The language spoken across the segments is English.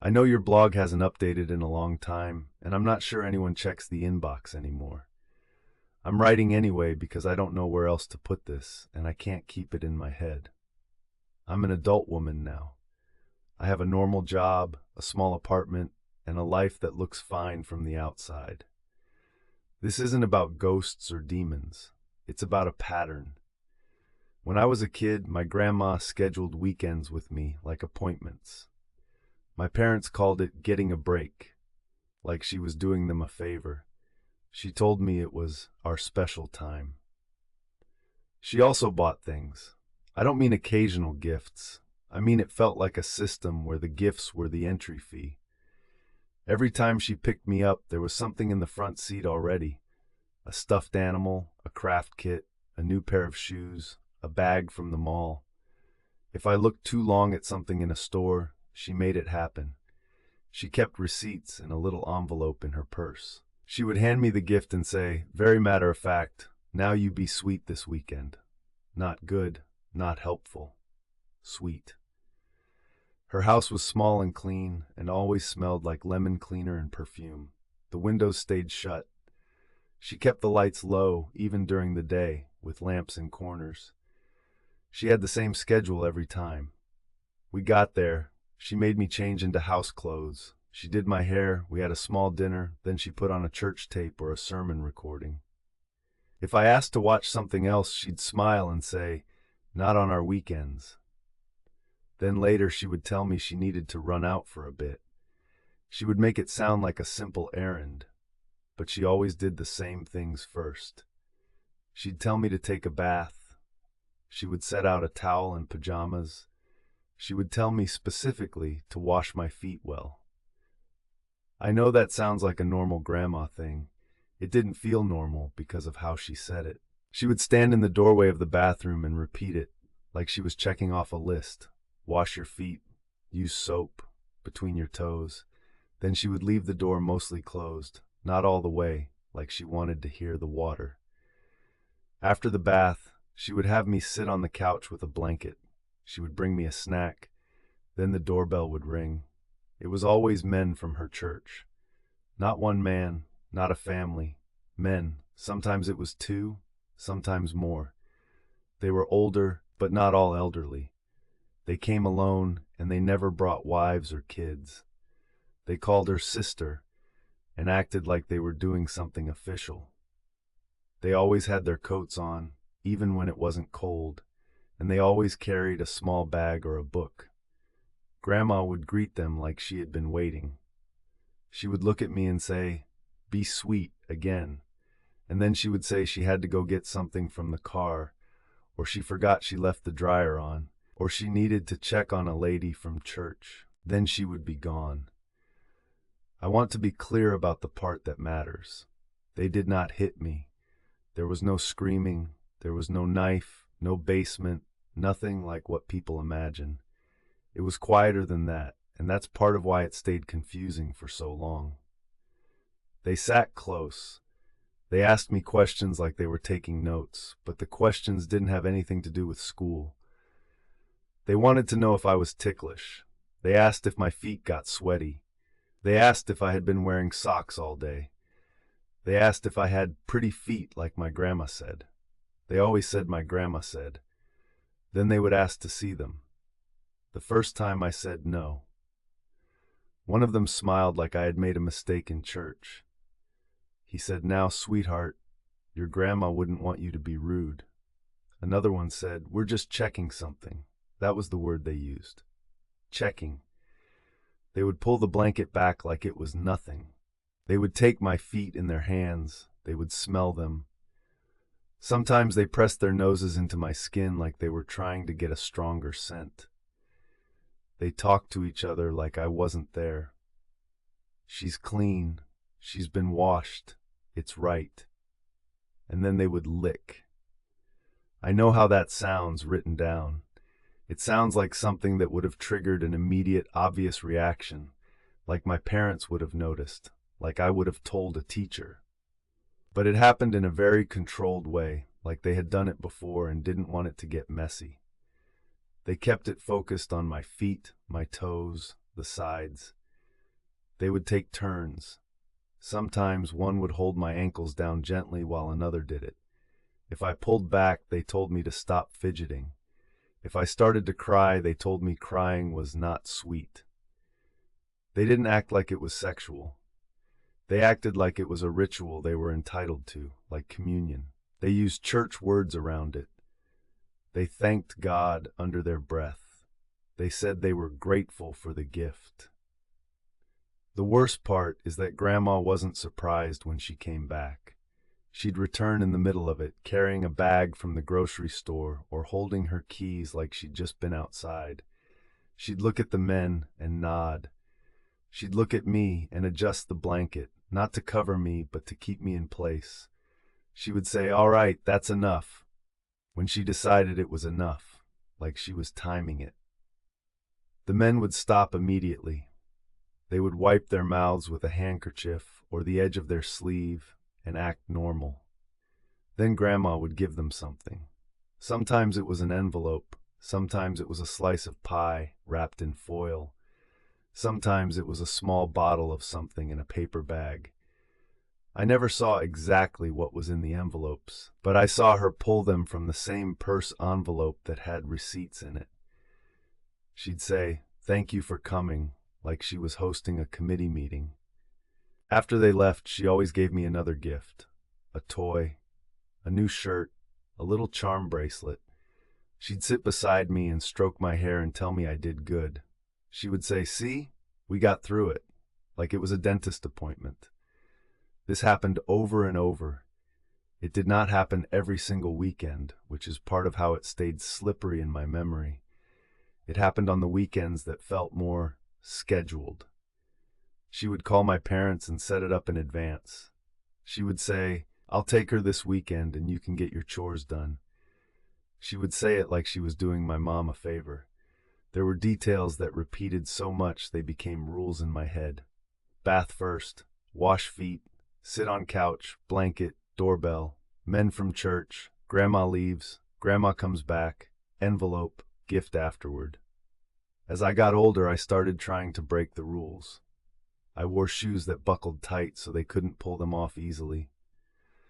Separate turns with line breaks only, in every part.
I know your blog hasn't updated in a long time, and I'm not sure anyone checks the inbox anymore. I'm writing anyway because I don't know where else to put this, and I can't keep it in my head. I'm an adult woman now. I have a normal job, a small apartment, and a life that looks fine from the outside. This isn't about ghosts or demons. It's about a pattern. When I was a kid, my grandma scheduled weekends with me like appointments. My parents called it getting a break, like she was doing them a favor. She told me it was our special time. She also bought things. I don't mean occasional gifts. I mean it felt like a system where the gifts were the entry fee. Every time she picked me up, there was something in the front seat already. A stuffed animal, a craft kit, a new pair of shoes, a bag from the mall. If I looked too long at something in a store, she made it happen. She kept receipts in a little envelope in her purse. She would hand me the gift and say, very matter of fact, now you be sweet this weekend. Not good, not helpful. Sweet. Her house was small and clean and always smelled like lemon cleaner and perfume. The windows stayed shut. She kept the lights low, even during the day, with lamps in corners. She had the same schedule every time. We got there. She made me change into house clothes. She did my hair, we had a small dinner, then she put on a church tape or a sermon recording. If I asked to watch something else, she'd smile and say, not on our weekends. Then later she would tell me she needed to run out for a bit. She would make it sound like a simple errand, but she always did the same things first. She'd tell me to take a bath. She would set out a towel and pajamas. She would tell me specifically to wash my feet well. I know that sounds like a normal grandma thing. It didn't feel normal because of how she said it. She would stand in the doorway of the bathroom and repeat it, like she was checking off a list. Wash your feet, use soap between your toes. Then she would leave the door mostly closed, not all the way, like she wanted to hear the water. After the bath, she would have me sit on the couch with a blanket. She would bring me a snack. Then the doorbell would ring. It was always men from her church. Not one man, not a family. Men. Sometimes it was two, sometimes more. They were older, but not all elderly. They came alone, and they never brought wives or kids. They called her sister and acted like they were doing something official. They always had their coats on, even when it wasn't cold, and they always carried a small bag or a book. Grandma would greet them like she had been waiting. She would look at me and say, "Be sweet," again, and then she would say she had to go get something from the car, or she forgot she left the dryer on, or she needed to check on a lady from church. Then she would be gone. I want to be clear about the part that matters. They did not hit me. There was no screaming, there was no knife, no basement, nothing like what people imagine. It was quieter than that, and that's part of why it stayed confusing for so long. They sat close. They asked me questions like they were taking notes, but the questions didn't have anything to do with school. They wanted to know if I was ticklish. They asked if my feet got sweaty. They asked if I had been wearing socks all day. They asked if I had pretty feet like my grandma said. They always said my grandma said. Then they would ask to see them. The first time I said no. One of them smiled like I had made a mistake in church. He said, "Now, sweetheart, your grandma wouldn't want you to be rude." Another one said, "We're just checking something." That was the word they used. Checking. They would pull the blanket back like it was nothing. They would take my feet in their hands. They would smell them. Sometimes they pressed their noses into my skin like they were trying to get a stronger scent. They talked to each other like I wasn't there. "She's clean. She's been washed. It's right." And then they would lick. I know how that sounds written down. It sounds like something that would have triggered an immediate, obvious reaction, like my parents would have noticed, like I would have told a teacher. But it happened in a very controlled way, like they had done it before and didn't want it to get messy. They kept it focused on my feet, my toes, the sides. They would take turns. Sometimes one would hold my ankles down gently while another did it. If I pulled back, they told me to stop fidgeting. If I started to cry, they told me crying was not sweet. They didn't act like it was sexual. They acted like it was a ritual they were entitled to, like communion. They used church words around it. They thanked God under their breath. They said they were grateful for the gift. The worst part is that Grandma wasn't surprised when she came back. She'd return in the middle of it, carrying a bag from the grocery store or holding her keys like she'd just been outside. She'd look at the men and nod. She'd look at me and adjust the blanket, not to cover me, but to keep me in place. She would say, "All right, that's enough," when she decided it was enough, like she was timing it. The men would stop immediately. They would wipe their mouths with a handkerchief or the edge of their sleeve and act normal. Then Grandma would give them something. Sometimes it was an envelope. Sometimes it was a slice of pie wrapped in foil. Sometimes it was a small bottle of something in a paper bag. I never saw exactly what was in the envelopes, but I saw her pull them from the same purse envelope that had receipts in it. She'd say, "Thank you for coming," like she was hosting a committee meeting. After they left, she always gave me another gift, a toy, a new shirt, a little charm bracelet. She'd sit beside me and stroke my hair and tell me I did good. She would say, "See, we got through it," like it was a dentist appointment. This happened over and over. It did not happen every single weekend, which is part of how it stayed slippery in my memory. It happened on the weekends that felt more scheduled. She would call my parents and set it up in advance. She would say, "I'll take her this weekend and you can get your chores done." She would say it like she was doing my mom a favor. There were details that repeated so much they became rules in my head. Bath first, wash feet, sit on couch, blanket, doorbell, men from church, Grandma leaves, Grandma comes back, envelope, gift afterward. As I got older, I started trying to break the rules. I wore shoes that buckled tight so they couldn't pull them off easily.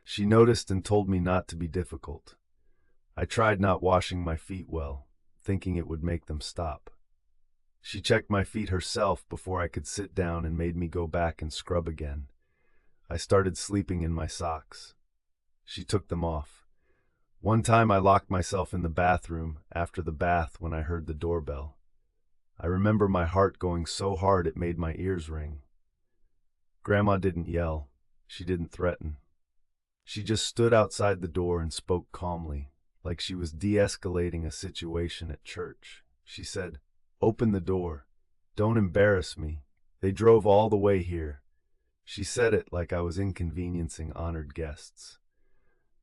She noticed and told me not to be difficult. I tried not washing my feet well, thinking it would make them stop. She checked my feet herself before I could sit down and made me go back and scrub again. I started sleeping in my socks. She took them off. One time I locked myself in the bathroom after the bath when I heard the doorbell. I remember my heart going so hard it made my ears ring. Grandma didn't yell. She didn't threaten. She just stood outside the door and spoke calmly, like she was de-escalating a situation at church. She said, "Open the door. Don't embarrass me. They drove all the way here." She said it like I was inconveniencing honored guests.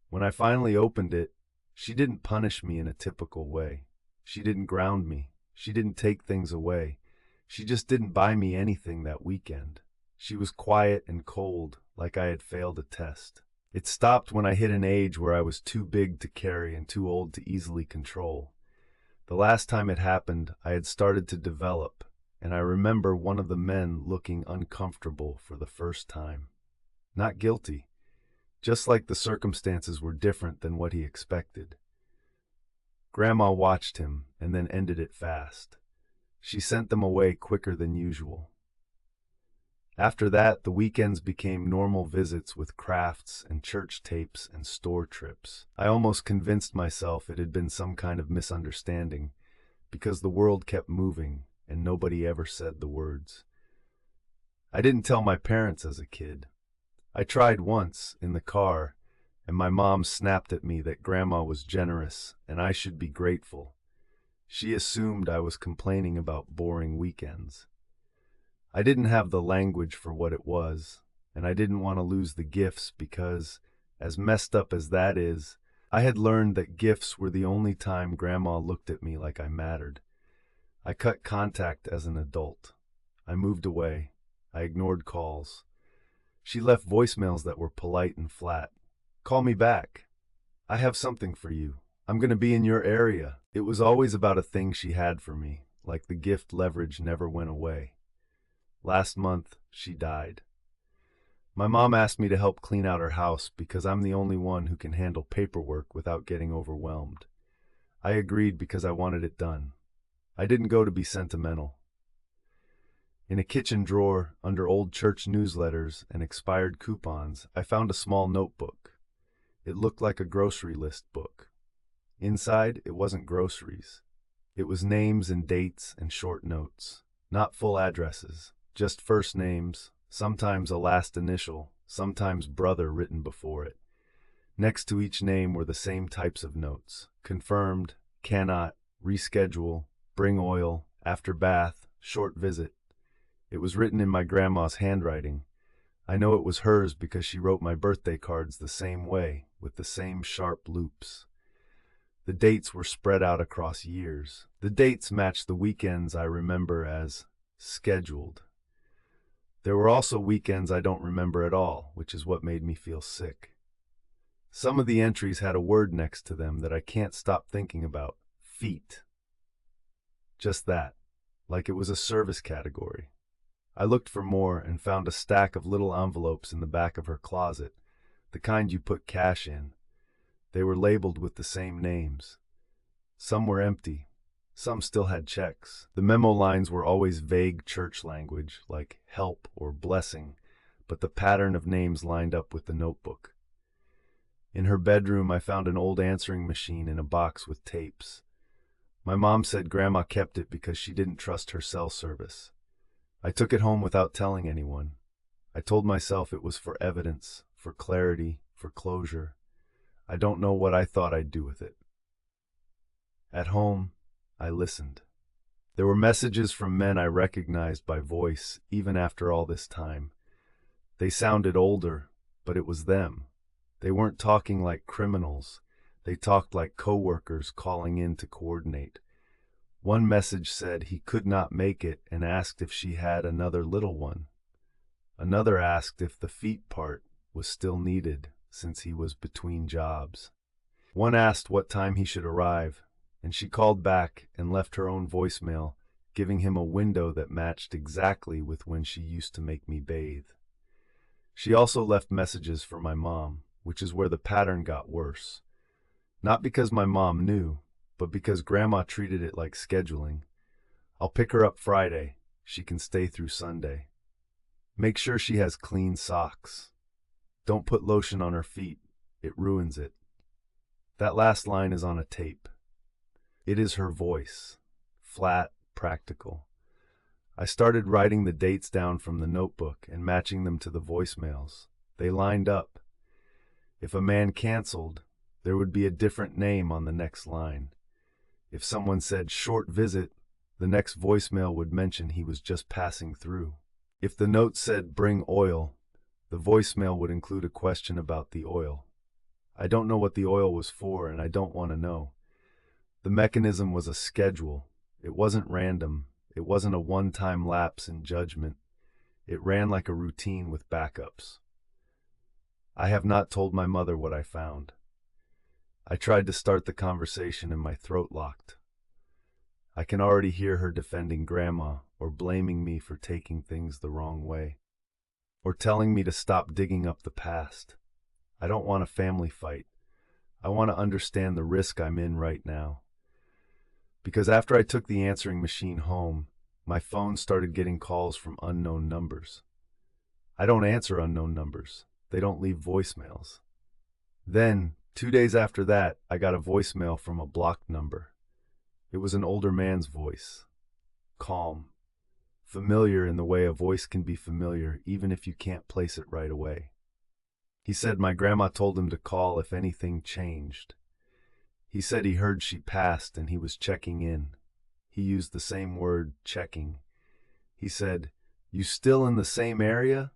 When I finally opened it, she didn't punish me in a typical way. She didn't ground me. She didn't take things away. She just didn't buy me anything that weekend. She was quiet and cold, like I had failed a test. It stopped when I hit an age where I was too big to carry and too old to easily control. The last time it happened, I had started to develop, and I remember one of the men looking uncomfortable for the first time. Not guilty, just like the circumstances were different than what he expected. Grandma watched him and then ended it fast. She sent them away quicker than usual. After that, the weekends became normal visits with crafts and church tapes and store trips. I almost convinced myself it had been some kind of misunderstanding, because the world kept moving and nobody ever said the words. I didn't tell my parents as a kid. I tried once, in the car, and my mom snapped at me that Grandma was generous and I should be grateful. She assumed I was complaining about boring weekends. I didn't have the language for what it was, and I didn't want to lose the gifts because, as messed up as that is, I had learned that gifts were the only time Grandma looked at me like I mattered. I cut contact as an adult. I moved away. I ignored calls. She left voicemails that were polite and flat. "Call me back. I have something for you. I'm going to be in your area." It was always about a thing she had for me, like the gift leverage never went away. Last month, she died. My mom asked me to help clean out her house because I'm the only one who can handle paperwork without getting overwhelmed. I agreed because I wanted it done. I didn't go to be sentimental. In a kitchen drawer, under old church newsletters and expired coupons, I found a small notebook. It looked like a grocery list book. Inside, it wasn't groceries. It was names and dates and short notes. Not full addresses, just first names, sometimes a last initial, sometimes brother written before it. Next to each name were the same types of notes: confirmed, cannot, reschedule, bring oil, after bath, short visit. It was written in my grandma's handwriting. I know it was hers because she wrote my birthday cards the same way, with the same sharp loops. The dates were spread out across years. The dates matched the weekends I remember as scheduled. There were also weekends I don't remember at all, which is what made me feel sick. Some of the entries had a word next to them that I can't stop thinking about: feet. Just that, like it was a service category. I looked for more and found a stack of little envelopes in the back of her closet, the kind you put cash in. They were labeled with the same names. Some were empty. Some still had checks. The memo lines were always vague church language, like help or blessing, but the pattern of names lined up with the notebook. In her bedroom, I found an old answering machine in a box with tapes. My mom said Grandma kept it because she didn't trust her cell service. I took it home without telling anyone. I told myself it was for evidence, for clarity, for closure. I don't know what I thought I'd do with it. At home, I listened. There were messages from men I recognized by voice, even after all this time. They sounded older, but it was them. They weren't talking like criminals. They talked like coworkers calling in to coordinate. One message said he could not make it and asked if she had another little one. Another asked if the feet part was still needed since he was between jobs. One asked what time he should arrive, and she called back and left her own voicemail, giving him a window that matched exactly with when she used to make me bathe. She also left messages for my mom, which is where the pattern got worse. Not because my mom knew, but because Grandma treated it like scheduling. I'll pick her up Friday. She can stay through Sunday. Make sure she has clean socks. Don't put lotion on her feet. It ruins it. That last line is on a tape. It is her voice. Flat, practical. I started writing the dates down from the notebook and matching them to the voicemails. They lined up. If a man canceled, there would be a different name on the next line. If someone said short visit, the next voicemail would mention he was just passing through. If the note said bring oil, the voicemail would include a question about the oil. I don't know what the oil was for, and I don't want to know. The mechanism was a schedule. It wasn't random. It wasn't a one-time lapse in judgment. It ran like a routine with backups. I have not told my mother what I found. I tried to start the conversation and my throat locked. I can already hear her defending Grandma or blaming me for taking things the wrong way, or telling me to stop digging up the past. I don't want a family fight. I want to understand the risk I'm in right now. Because after I took the answering machine home, my phone started getting calls from unknown numbers. I don't answer unknown numbers. They don't leave voicemails. Then, 2 days after that, I got a voicemail from a blocked number. It was an older man's voice. Calm. Familiar in the way a voice can be familiar even if you can't place it right away. He said my grandma told him to call if anything changed. He said he heard she passed and he was checking in. He used the same word, checking. He said, "You still in the same area?"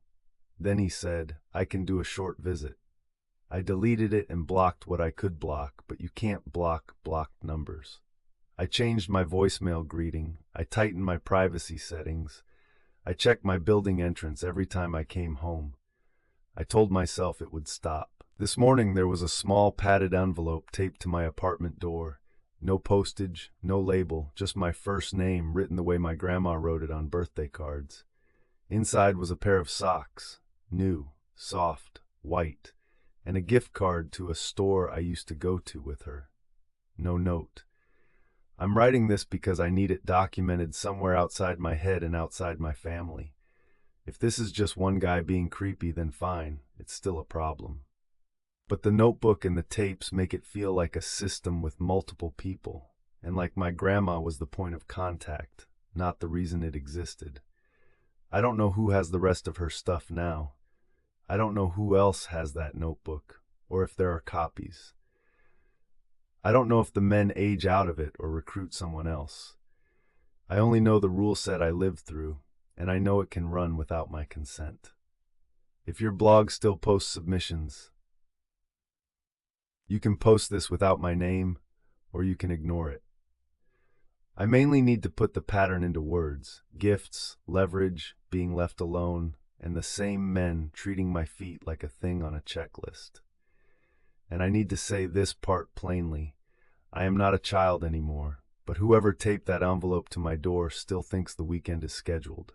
Then he said, "I can do a short visit." I deleted it and blocked what I could block, but you can't block blocked numbers. I changed my voicemail greeting. I tightened my privacy settings. I checked my building entrance every time I came home. I told myself it would stop. This morning there was a small padded envelope taped to my apartment door. No postage, no label, just my first name written the way my grandma wrote it on birthday cards. Inside was a pair of socks, new, soft, white, and a gift card to a store I used to go to with her. No note. I'm writing this because I need it documented somewhere outside my head and outside my family. If this is just one guy being creepy, then fine, it's still a problem. But the notebook and the tapes make it feel like a system with multiple people, and like my grandma was the point of contact, not the reason it existed. I don't know who has the rest of her stuff now. I don't know who else has that notebook, or if there are copies. I don't know if the men age out of it or recruit someone else. I only know the rule set I lived through, and I know it can run without my consent. If your blog still posts submissions, you can post this without my name, or you can ignore it. I mainly need to put the pattern into words: gifts, leverage, being left alone, and the same men treating my feet like a thing on a checklist. And I need to say this part plainly: I am not a child anymore, but whoever taped that envelope to my door still thinks the weekend is scheduled.